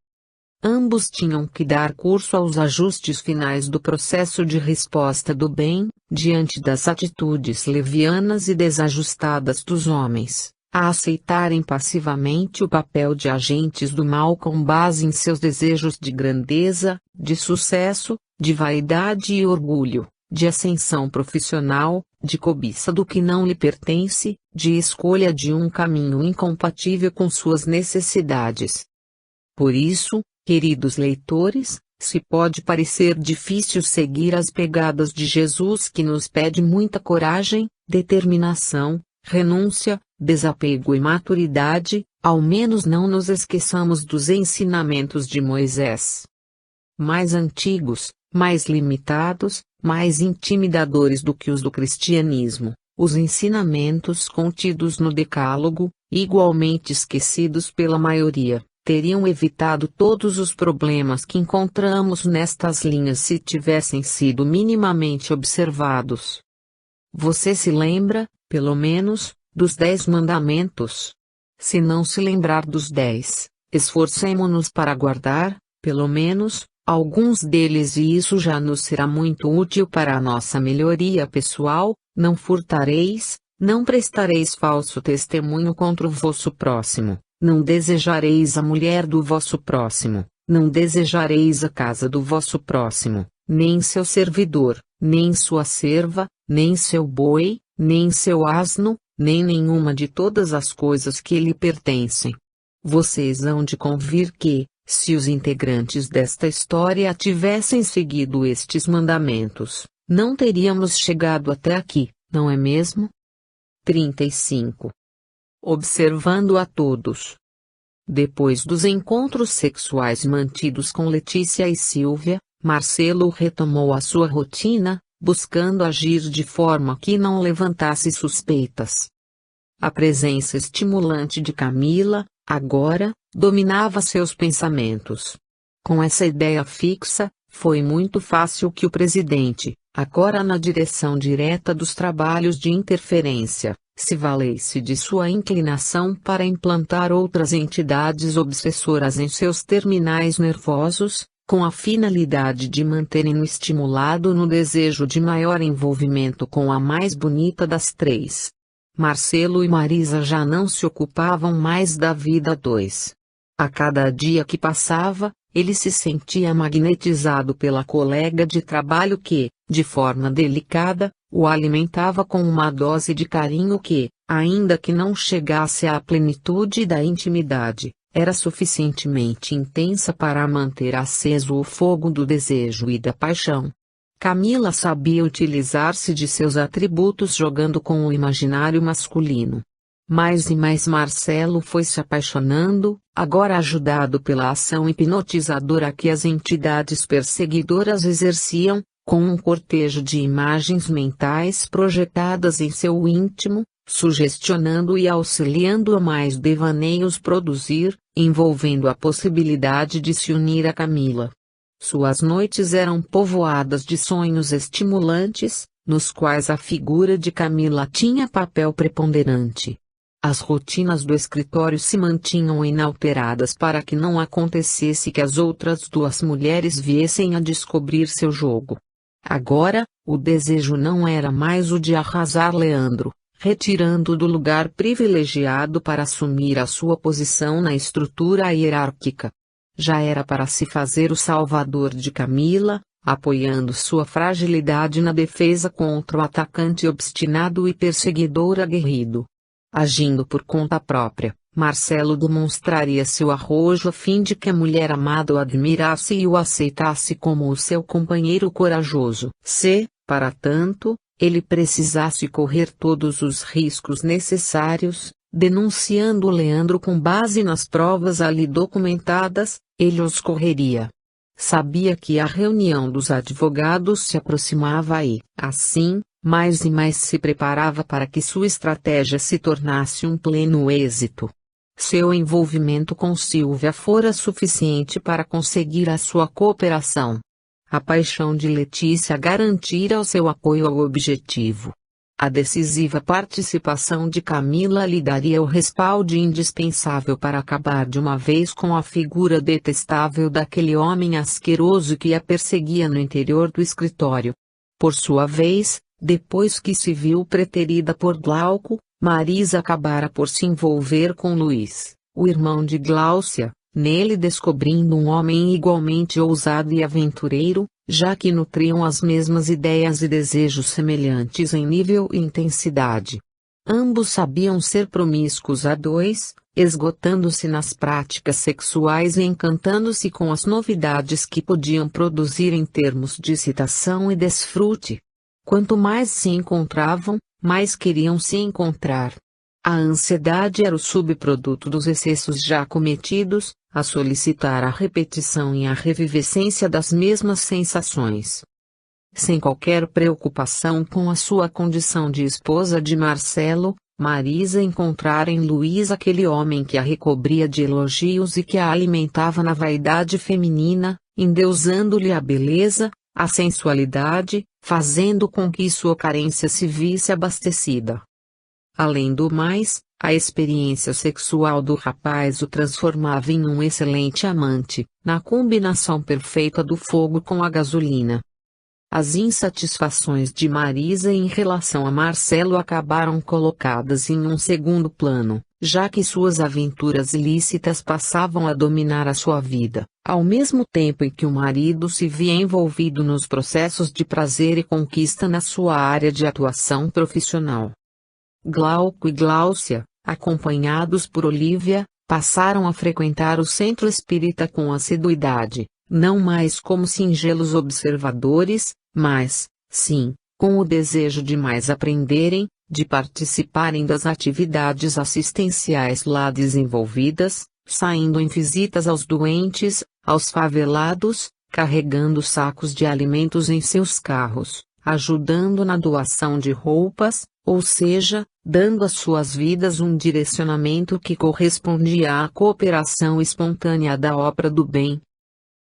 Ambos tinham que dar curso aos ajustes finais do processo de resposta do bem, diante das atitudes levianas e desajustadas dos homens, a aceitarem passivamente o papel de agentes do mal com base em seus desejos de grandeza, de sucesso, de vaidade e orgulho, de ascensão profissional, de cobiça do que não lhe pertence, de escolha de um caminho incompatível com suas necessidades. Por isso, queridos leitores, se pode parecer difícil seguir as pegadas de Jesus que nos pede muita coragem, determinação, renúncia, desapego e maturidade, ao menos não nos esqueçamos dos ensinamentos de Moisés. Mais antigos, mais limitados, mais intimidadores do que os do cristianismo, os ensinamentos contidos no Decálogo, igualmente esquecidos pela maioria, teriam evitado todos os problemas que encontramos nestas linhas se tivessem sido minimamente observados. Você se lembra, pelo menos, dos 10 mandamentos? Se não se lembrar dos 10, esforcemo-nos para guardar, pelo menos, alguns deles e isso já nos será muito útil para a nossa melhoria pessoal. Não furtareis, não prestareis falso testemunho contra o vosso próximo. Não desejareis a mulher do vosso próximo, não desejareis a casa do vosso próximo, nem seu servidor, nem sua serva, nem seu boi, nem seu asno, nem nenhuma de todas as coisas que lhe pertencem. Vocês hão de convir que, se os integrantes desta história tivessem seguido estes mandamentos, não teríamos chegado até aqui, não é mesmo? 35. Observando a todos. Depois dos encontros sexuais mantidos com Letícia e Silvia, Marcelo retomou a sua rotina, buscando agir de forma que não levantasse suspeitas. A presença estimulante de Camila, agora, dominava seus pensamentos. Com essa ideia fixa, foi muito fácil que o presidente, agora na direção direta dos trabalhos de interferência, se valesse de sua inclinação para implantar outras entidades obsessoras em seus terminais nervosos, com a finalidade de manterem-no estimulado no desejo de maior envolvimento com a mais bonita das três. Marcelo e Marisa já não se ocupavam mais da vida a dois. A cada dia que passava, ele se sentia magnetizado pela colega de trabalho que, de forma delicada, o alimentava com uma dose de carinho que, ainda que não chegasse à plenitude da intimidade, era suficientemente intensa para manter aceso o fogo do desejo e da paixão. Camila sabia utilizar-se de seus atributos jogando com o imaginário masculino. Mais e mais Marcelo foi se apaixonando, agora ajudado pela ação hipnotizadora que as entidades perseguidoras exerciam, com um cortejo de imagens mentais projetadas em seu íntimo, sugestionando e auxiliando a mais devaneios produzir, envolvendo a possibilidade de se unir a Camila. Suas noites eram povoadas de sonhos estimulantes, nos quais a figura de Camila tinha papel preponderante. As rotinas do escritório se mantinham inalteradas para que não acontecesse que as outras duas mulheres viessem a descobrir seu jogo. Agora, o desejo não era mais o de arrasar Leandro, retirando do lugar privilegiado para assumir a sua posição na estrutura hierárquica. Já era para se fazer o salvador de Camila, apoiando sua fragilidade na defesa contra o atacante obstinado e perseguidor aguerrido. Agindo por conta própria, Marcelo demonstraria seu arrojo a fim de que a mulher amada o admirasse e o aceitasse como o seu companheiro corajoso. Se, para tanto, ele precisasse correr todos os riscos necessários, denunciando Leandro com base nas provas ali documentadas, ele os correria. Sabia que a reunião dos advogados se aproximava e, assim, mais e mais se preparava para que sua estratégia se tornasse um pleno êxito. Seu envolvimento com Silvia fora suficiente para conseguir a sua cooperação. A paixão de Letícia garantira o seu apoio ao objetivo. A decisiva participação de Camila lhe daria o respaldo indispensável para acabar de uma vez com a figura detestável daquele homem asqueroso que a perseguia no interior do escritório. Por sua vez, depois que se viu preterida por Glauco, Marisa acabara por se envolver com Luiz, o irmão de Gláucia, nele descobrindo um homem igualmente ousado e aventureiro, já que nutriam as mesmas ideias e desejos semelhantes em nível e intensidade. Ambos sabiam ser promíscuos a dois, esgotando-se nas práticas sexuais e encantando-se com as novidades que podiam produzir em termos de excitação e desfrute. Quanto mais se encontravam, mais queriam se encontrar. A ansiedade era o subproduto dos excessos já cometidos, a solicitar a repetição e a revivescência das mesmas sensações. Sem qualquer preocupação com a sua condição de esposa de Marcelo, Marisa encontrara em Luiz aquele homem que a recobria de elogios e que a alimentava na vaidade feminina, endeusando-lhe a beleza, a sensualidade, fazendo com que sua carência se visse abastecida. Além do mais, a experiência sexual do rapaz o transformava em um excelente amante, na combinação perfeita do fogo com a gasolina. As insatisfações de Marisa em relação a Marcelo acabaram colocadas em um segundo plano, já que suas aventuras ilícitas passavam a dominar a sua vida, ao mesmo tempo em que o marido se via envolvido nos processos de prazer e conquista na sua área de atuação profissional. Glauco e Gláucia, acompanhados por Olívia, passaram a frequentar o centro espírita com assiduidade, não mais como singelos observadores, mas, sim, com o desejo de mais aprenderem, de participarem das atividades assistenciais lá desenvolvidas, saindo em visitas aos doentes, aos favelados, carregando sacos de alimentos em seus carros, ajudando na doação de roupas, ou seja, dando às suas vidas um direcionamento que correspondia à cooperação espontânea da obra do bem.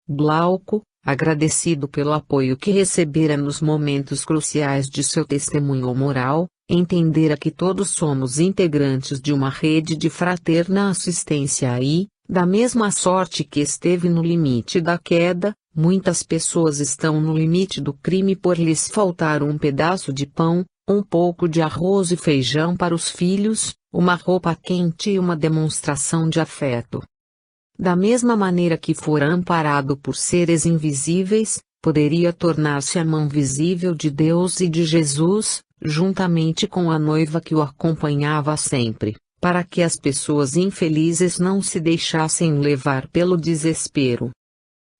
Glauco, agradecido pelo apoio que recebera nos momentos cruciais de seu testemunho moral, entendera que todos somos integrantes de uma rede de fraterna assistência e, da mesma sorte que esteve no limite da queda, muitas pessoas estão no limite do crime por lhes faltar um pedaço de pão, um pouco de arroz e feijão para os filhos, uma roupa quente e uma demonstração de afeto. Da mesma maneira que fora amparado por seres invisíveis, poderia tornar-se a mão visível de Deus e de Jesus, juntamente com a noiva que o acompanhava sempre, para que as pessoas infelizes não se deixassem levar pelo desespero.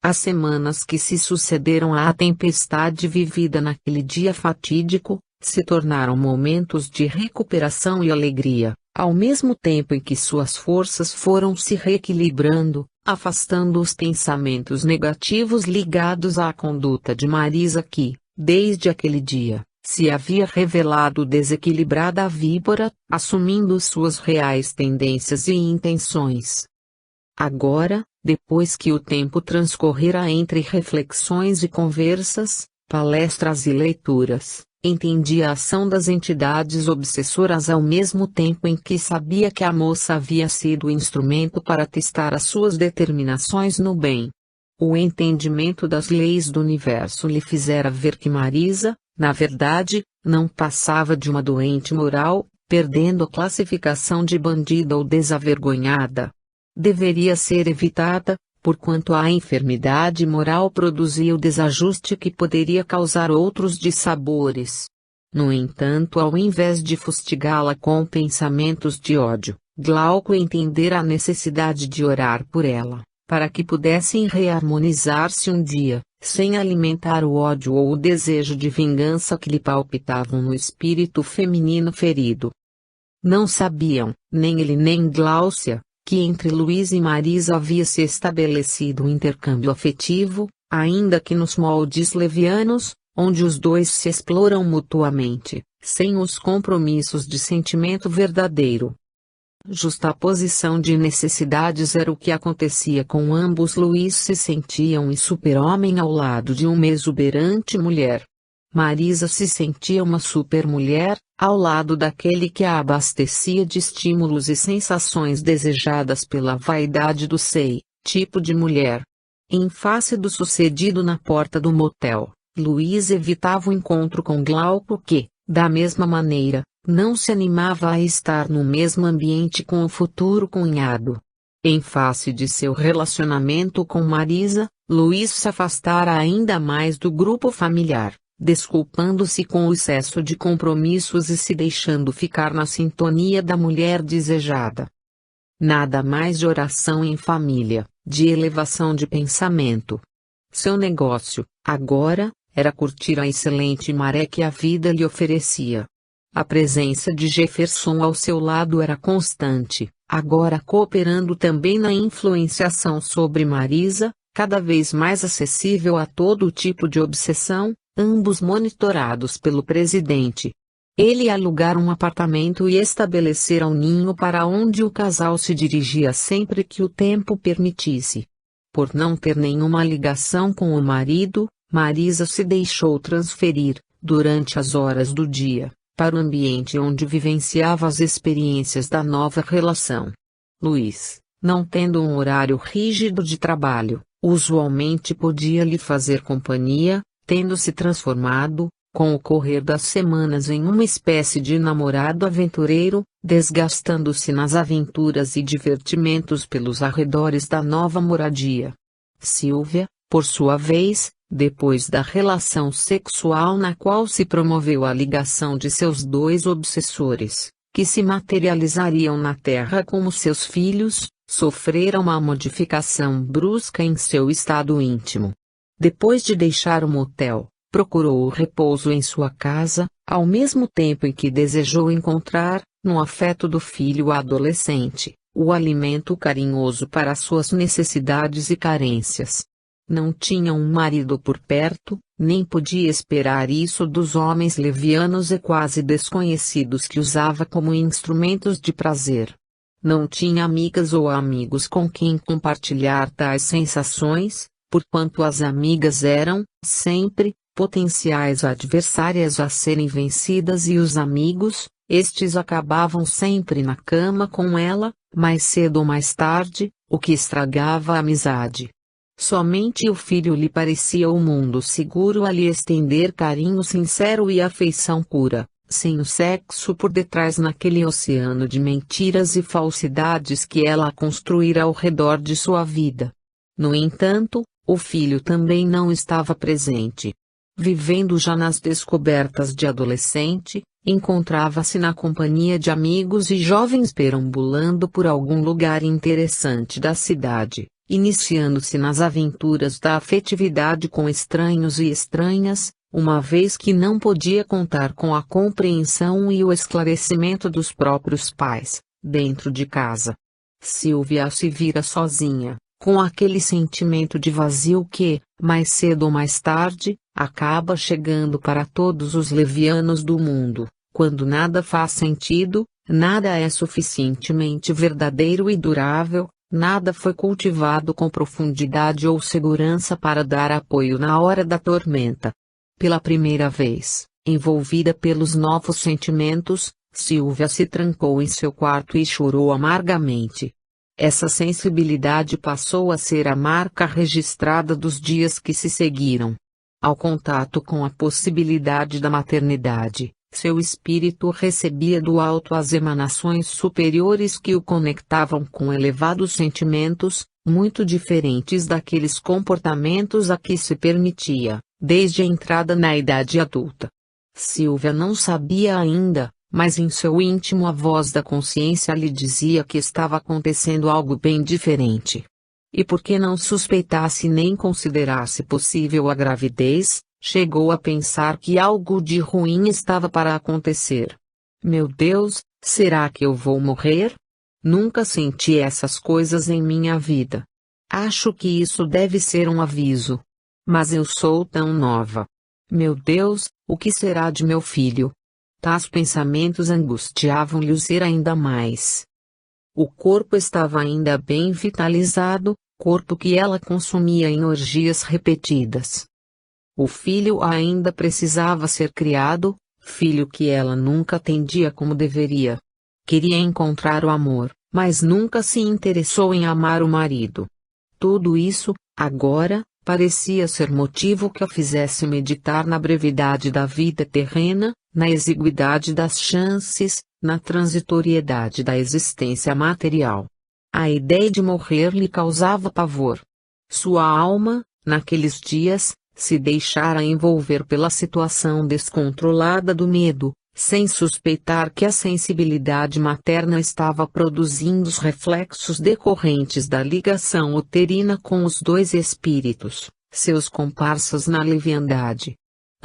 As semanas que se sucederam à tempestade vivida naquele dia fatídico, se tornaram momentos de recuperação e alegria, ao mesmo tempo em que suas forças foram se reequilibrando, afastando os pensamentos negativos ligados à conduta de Marisa que, desde aquele dia, se havia revelado desequilibrada a víbora, assumindo suas reais tendências e intenções. Agora, depois que o tempo transcorrera entre reflexões e conversas, palestras e leituras, entendia a ação das entidades obsessoras ao mesmo tempo em que sabia que a moça havia sido o instrumento para testar as suas determinações no bem. O entendimento das leis do universo lhe fizera ver que Marisa, na verdade, não passava de uma doente moral, perdendo a classificação de bandida ou desavergonhada. Deveria ser evitada, porquanto a enfermidade moral produzia o desajuste que poderia causar outros dissabores. No entanto, ao invés de fustigá-la com pensamentos de ódio, Glauco entendera a necessidade de orar por ela, para que pudessem reharmonizar-se um dia, sem alimentar o ódio ou o desejo de vingança que lhe palpitavam no espírito feminino ferido. Não sabiam, nem ele nem Gláucia, que entre Luís e Marisa havia se estabelecido um intercâmbio afetivo, ainda que nos moldes levianos, onde os dois se exploram mutuamente, sem os compromissos de sentimento verdadeiro. Justaposição de necessidades era o que acontecia com ambos. Luís se sentia um super-homem ao lado de uma exuberante mulher. Marisa se sentia uma super-mulher, ao lado daquele que a abastecia de estímulos e sensações desejadas pela vaidade do tipo de mulher. Em face do sucedido na porta do motel, Luís evitava o encontro com Glauco que, da mesma maneira, não se animava a estar no mesmo ambiente com o futuro cunhado. Em face de seu relacionamento com Marisa, Luís se afastara ainda mais do grupo familiar, desculpando-se com o excesso de compromissos e se deixando ficar na sintonia da mulher desejada. Nada mais de oração em família, de elevação de pensamento. Seu negócio, agora, era curtir a excelente maré que a vida lhe oferecia. A presença de Jefferson ao seu lado era constante, agora cooperando também na influenciação sobre Marisa, cada vez mais acessível a todo tipo de obsessão, ambos monitorados pelo presidente. Ele alugara um apartamento e estabelecera um ninho para onde o casal se dirigia sempre que o tempo permitisse. Por não ter nenhuma ligação com o marido, Marisa se deixou transferir, durante as horas do dia, para o ambiente onde vivenciava as experiências da nova relação. Luís, não tendo um horário rígido de trabalho, usualmente podia lhe fazer companhia, tendo se transformado, com o correr das semanas em uma espécie de namorado aventureiro, desgastando-se nas aventuras e divertimentos pelos arredores da nova moradia. Silvia, por sua vez, depois da relação sexual na qual se promoveu a ligação de seus dois obsessores, que se materializariam na Terra como seus filhos, sofrera uma modificação brusca em seu estado íntimo. Depois de deixar o motel, procurou o repouso em sua casa, ao mesmo tempo em que desejou encontrar, no afeto do filho adolescente, o alimento carinhoso para suas necessidades e carências. Não tinha um marido por perto, nem podia esperar isso dos homens levianos e quase desconhecidos que usava como instrumentos de prazer. Não tinha amigas ou amigos com quem compartilhar tais sensações, porquanto as amigas eram, sempre, potenciais adversárias a serem vencidas e os amigos, estes acabavam sempre na cama com ela, mais cedo ou mais tarde, o que estragava a amizade. Somente o filho lhe parecia o mundo seguro a lhe estender carinho sincero e afeição pura, sem o sexo por detrás naquele oceano de mentiras e falsidades que ela construíra ao redor de sua vida. No entanto, o filho também não estava presente. Vivendo já nas descobertas de adolescente, encontrava-se na companhia de amigos e jovens perambulando por algum lugar interessante da cidade, iniciando-se nas aventuras da afetividade com estranhos e estranhas, uma vez que não podia contar com a compreensão e o esclarecimento dos próprios pais, dentro de casa. Silvia se vira sozinha, com aquele sentimento de vazio que, mais cedo ou mais tarde, acaba chegando para todos os levianos do mundo, quando nada faz sentido, nada é suficientemente verdadeiro e durável, nada foi cultivado com profundidade ou segurança para dar apoio na hora da tormenta. Pela primeira vez, envolvida pelos novos sentimentos, Silvia se trancou em seu quarto e chorou amargamente. Essa sensibilidade passou a ser a marca registrada dos dias que se seguiram. Ao contato com a possibilidade da maternidade, seu espírito recebia do alto as emanações superiores que o conectavam com elevados sentimentos, muito diferentes daqueles comportamentos a que se permitia, desde a entrada na idade adulta. Silvia não sabia ainda, Mas em seu íntimo a voz da consciência lhe dizia que estava acontecendo algo bem diferente. E porque não suspeitasse nem considerasse possível a gravidez, chegou a pensar que algo de ruim estava para acontecer. Meu Deus, será que eu vou morrer? Nunca senti essas coisas em minha vida. Acho que isso deve ser um aviso. Mas eu sou tão nova. Meu Deus, o que será de meu filho? Tais pensamentos angustiavam-lhe o ser ainda mais. O corpo estava ainda bem vitalizado, corpo que ela consumia em orgias repetidas. O filho ainda precisava ser criado, filho que ela nunca atendia como deveria. Queria encontrar o amor, mas nunca se interessou em amar o marido. Tudo isso, agora, parecia ser motivo que a fizesse meditar na brevidade da vida terrena, na exiguidade das chances, na transitoriedade da existência material. A ideia de morrer lhe causava pavor. Sua alma, naqueles dias, se deixara envolver pela situação descontrolada do medo, sem suspeitar que a sensibilidade materna estava produzindo os reflexos decorrentes da ligação uterina com os dois espíritos, seus comparsas na leviandade.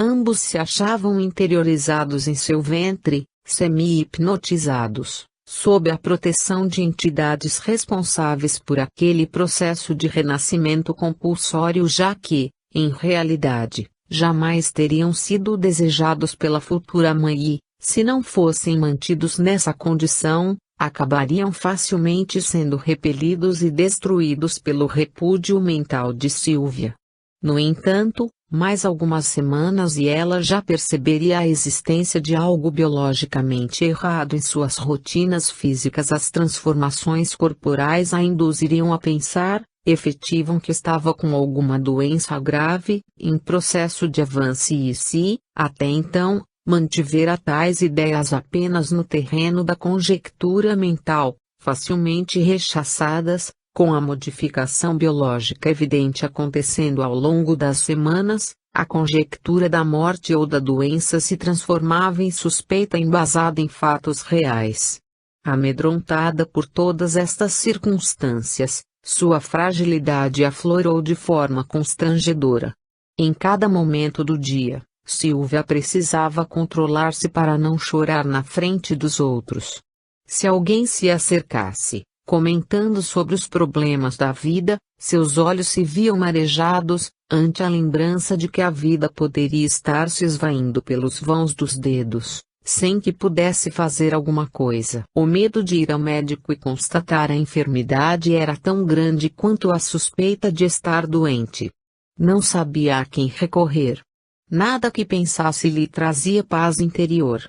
Ambos se achavam interiorizados em seu ventre, semi-hipnotizados, sob a proteção de entidades responsáveis por aquele processo de renascimento compulsório, já que, em realidade, jamais teriam sido desejados pela futura mãe e, se não fossem mantidos nessa condição, acabariam facilmente sendo repelidos e destruídos pelo repúdio mental de Sylvia. No entanto, mais algumas semanas e ela já perceberia a existência de algo biologicamente errado em suas rotinas físicas. As transformações corporais a induziriam a pensar, efetivam que estava com alguma doença grave, em processo de avanço e se, até então, mantivera tais ideias apenas no terreno da conjectura mental, facilmente rechaçadas, com a modificação biológica evidente acontecendo ao longo das semanas, a conjectura da morte ou da doença se transformava em suspeita embasada em fatos reais. Amedrontada por todas estas circunstâncias, sua fragilidade aflorou de forma constrangedora. Em cada momento do dia, Sylvia precisava controlar-se para não chorar na frente dos outros. Se alguém se acercasse, comentando sobre os problemas da vida, seus olhos se viam marejados, ante a lembrança de que a vida poderia estar se esvaindo pelos vãos dos dedos, sem que pudesse fazer alguma coisa. O medo de ir ao médico e constatar a enfermidade era tão grande quanto a suspeita de estar doente. Não sabia a quem recorrer. Nada que pensasse lhe trazia paz interior.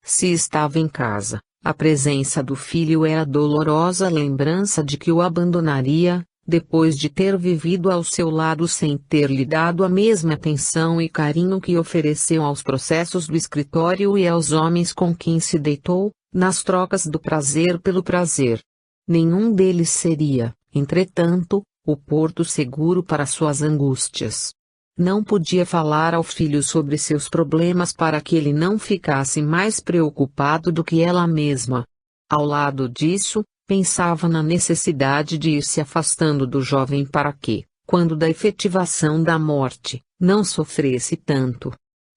Se estava em casa, a presença do filho era a dolorosa lembrança de que o abandonaria, depois de ter vivido ao seu lado sem ter lhe dado a mesma atenção e carinho que ofereceu aos processos do escritório e aos homens com quem se deitou, nas trocas do prazer pelo prazer. Nenhum deles seria, entretanto, o porto seguro para suas angústias. Não podia falar ao filho sobre seus problemas para que ele não ficasse mais preocupado do que ela mesma. Ao lado disso, pensava na necessidade de ir se afastando do jovem para que, quando da efetivação da morte, não sofresse tanto.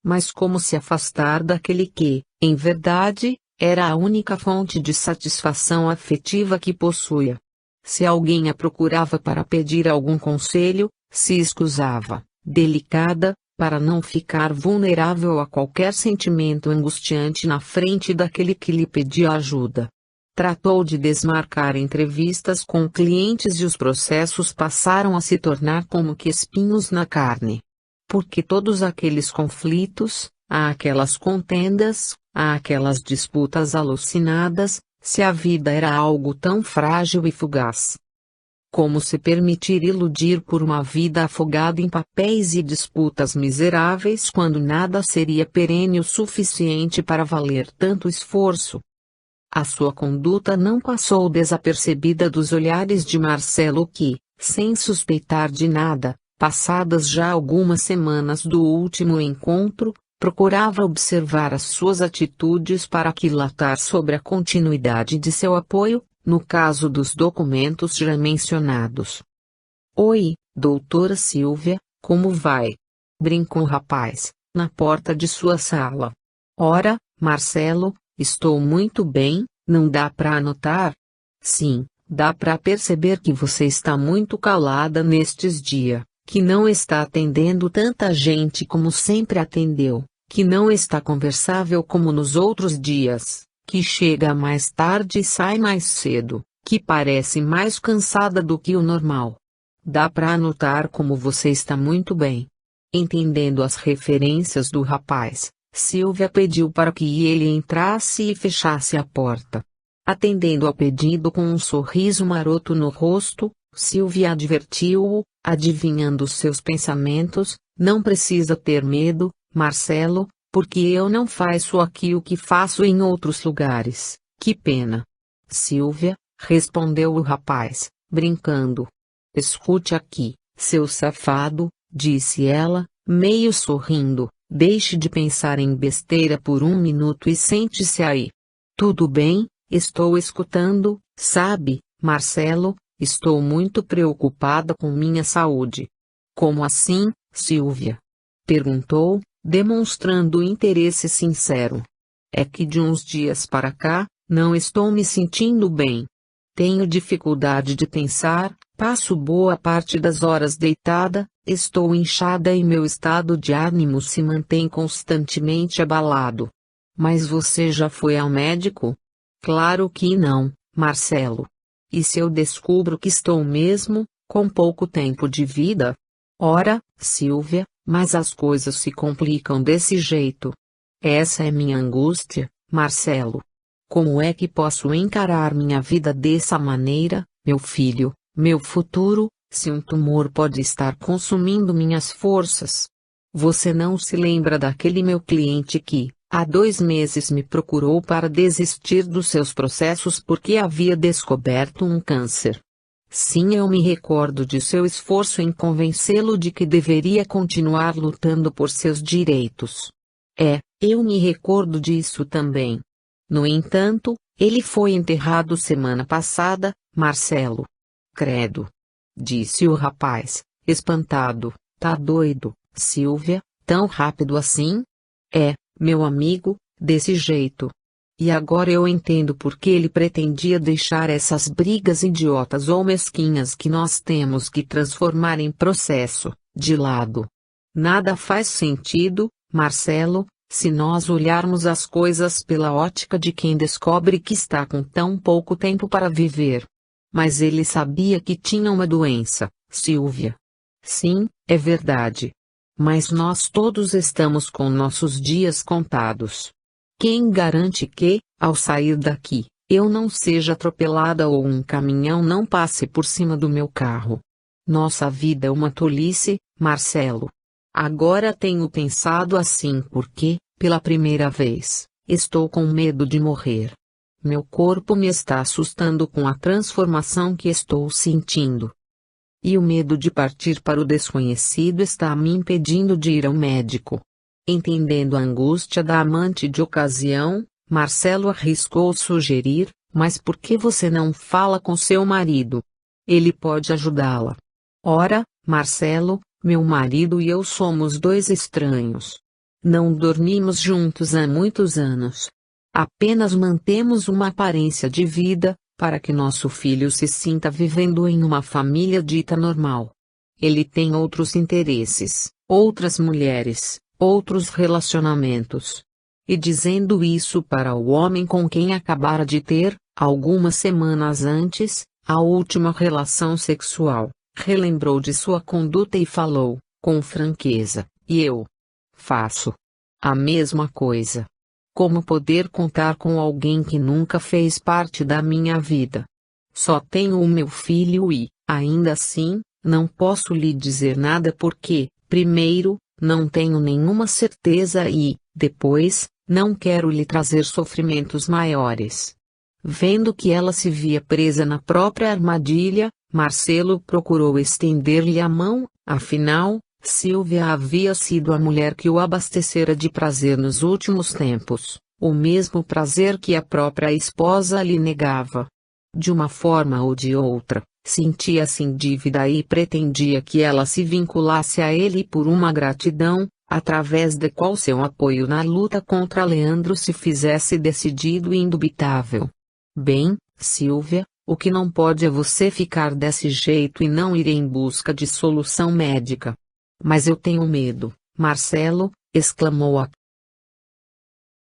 Mas como se afastar daquele que, em verdade, era a única fonte de satisfação afetiva que possuía? Se alguém a procurava para pedir algum conselho, se escusava, delicada, para não ficar vulnerável a qualquer sentimento angustiante na frente daquele que lhe pedia ajuda. Tratou de desmarcar entrevistas com clientes e os processos passaram a se tornar como que espinhos na carne. Porque todos aqueles conflitos, aquelas contendas, aquelas disputas alucinadas, se a vida era algo tão frágil e fugaz. Como se permitir iludir por uma vida afogada em papéis e disputas miseráveis quando nada seria perene o suficiente para valer tanto esforço? A sua conduta não passou desapercebida dos olhares de Marcelo que, sem suspeitar de nada, passadas já algumas semanas do último encontro, Procurava observar as suas atitudes para aquilatar sobre a continuidade de seu apoio, no caso dos documentos já mencionados. Oi, doutora Silvia, como vai? Brincou o rapaz, na porta de sua sala. Ora, Marcelo, estou muito bem, não dá para anotar? Sim, dá para perceber que você está muito calada nestes dias, que não está atendendo tanta gente como sempre atendeu, que não está conversável como nos outros dias, que chega mais tarde e sai mais cedo, que parece mais cansada do que o normal. Dá para anotar como você está muito bem. Entendendo as referências do rapaz, Silvia pediu para que ele entrasse e fechasse a porta. Atendendo ao pedido com um sorriso maroto no rosto, Silvia advertiu-o, adivinhando seus pensamentos: não precisa ter medo, Marcelo, porque eu não faço aqui o que faço em outros lugares. Que pena. Silvia, respondeu o rapaz, brincando. Escute aqui, seu safado, disse ela, meio sorrindo, deixe de pensar em besteira por um minuto e sente-se aí. Tudo bem, estou escutando, sabe, Marcelo, estou muito preocupada com minha saúde. Como assim, Silvia? Perguntou, demonstrando interesse sincero. É que de uns dias para cá, não estou me sentindo bem. Tenho dificuldade de pensar, passo boa parte das horas deitada, estou inchada e meu estado de ânimo se mantém constantemente abalado. Mas você já foi ao médico? Claro que não, Marcelo. E se eu descubro que estou mesmo, com pouco tempo de vida? Ora, Silvia, mas as coisas se complicam desse jeito. Essa é minha angústia, Marcelo. Como é que posso encarar minha vida dessa maneira, meu filho, meu futuro, se um tumor pode estar consumindo minhas forças? Você não se lembra daquele meu cliente que, há 2 meses me procurou para desistir dos seus processos porque havia descoberto um câncer? Sim, eu me recordo de seu esforço em convencê-lo de que deveria continuar lutando por seus direitos. Eu me recordo disso também. No entanto, ele foi enterrado semana passada, Marcelo. Credo. Disse o rapaz, espantado. Tá doido, Silvia, tão rápido assim? Meu amigo, desse jeito. E agora eu entendo por que ele pretendia deixar essas brigas idiotas ou mesquinhas que nós temos que transformar em processo, de lado. Nada faz sentido, Marcelo, se nós olharmos as coisas pela ótica de quem descobre que está com tão pouco tempo para viver. Mas ele sabia que tinha uma doença, Silvia. Sim, é verdade. Mas nós todos estamos com nossos dias contados. Quem garante que, ao sair daqui, eu não seja atropelada ou um caminhão não passe por cima do meu carro? Nossa vida é uma tolice, Marcelo. Agora tenho pensado assim porque, pela primeira vez, estou com medo de morrer. Meu corpo me está assustando com a transformação que estou sentindo. E o medo de partir para o desconhecido está me impedindo de ir ao médico. Entendendo a angústia da amante de ocasião, Marcelo arriscou sugerir: mas por que você não fala com seu marido? Ele pode ajudá-la. Ora, Marcelo, meu marido e eu somos 2 estranhos. Não dormimos juntos há muitos anos. Apenas mantemos uma aparência de vida, para que nosso filho se sinta vivendo em uma família dita normal. Ele tem outros interesses, outras mulheres, outros relacionamentos. E dizendo isso para o homem com quem acabara de ter, algumas semanas antes, a última relação sexual, relembrou de sua conduta e falou, com franqueza: e eu faço a mesma coisa. Como poder contar com alguém que nunca fez parte da minha vida? Só tenho o meu filho e, ainda assim, não posso lhe dizer nada porque, primeiro, não tenho nenhuma certeza e, depois, não quero lhe trazer sofrimentos maiores. Vendo que ela se via presa na própria armadilha, Marcelo procurou estender-lhe a mão, afinal, Silvia havia sido a mulher que o abastecera de prazer nos últimos tempos, o mesmo prazer que a própria esposa lhe negava. De uma forma ou de outra, sentia-se em dívida e pretendia que ela se vinculasse a ele por uma gratidão, através da qual seu apoio na luta contra Leandro se fizesse decidido e indubitável. Bem, Silvia, o que não pode é você ficar desse jeito e não ir em busca de solução médica. Mas eu tenho medo, Marcelo, exclamou a